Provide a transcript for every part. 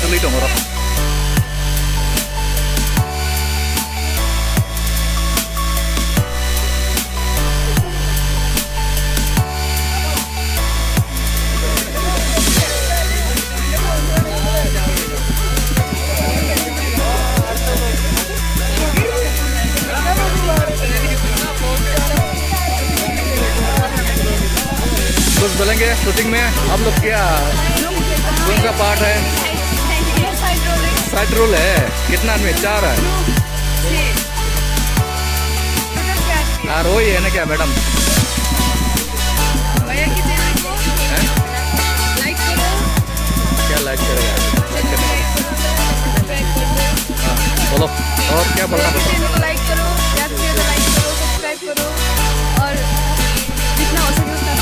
literally tomorrow. कुछ बोलेंगे shooting में आप लोग क्या कौन सा पार्ट है? साइड रोल है। कितना आदमी? 4 है। यार वही है ना क्या मैडम? क्या लाइक करेगा? हाँ बोलो और क्या बोलना? लाइक करो, सब्सक्राइब करो और जितना हो सके उतना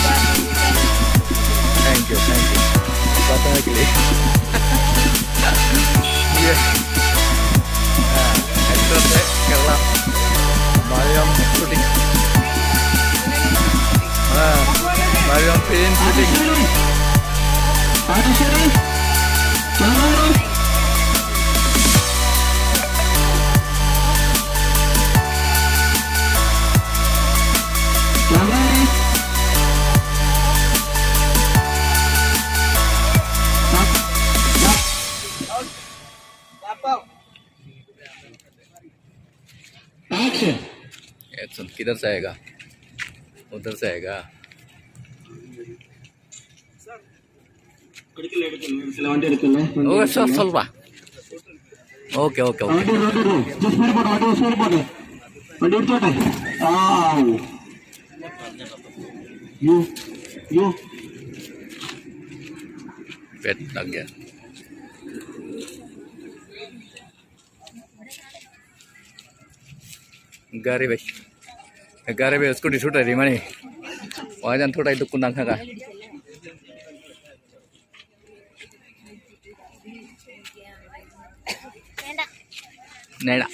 थैंक यू बताने के लिए। ये एक्ट्रेस है केरला मारियम शूटिंग। हाँ मारियम फिल्म शूटिंग। एक्शन किधर से आएगा? उधर से आएगा। ओके सर ಸ್ವಲ್ಪ ಓಕೆ ಓಕೆ ಓಕೆ पेट लग गया। गाड़ी पे स्कूटी छूट रही मानी वहाँ जान थोड़ा दुख कुंदांग का नेड़ा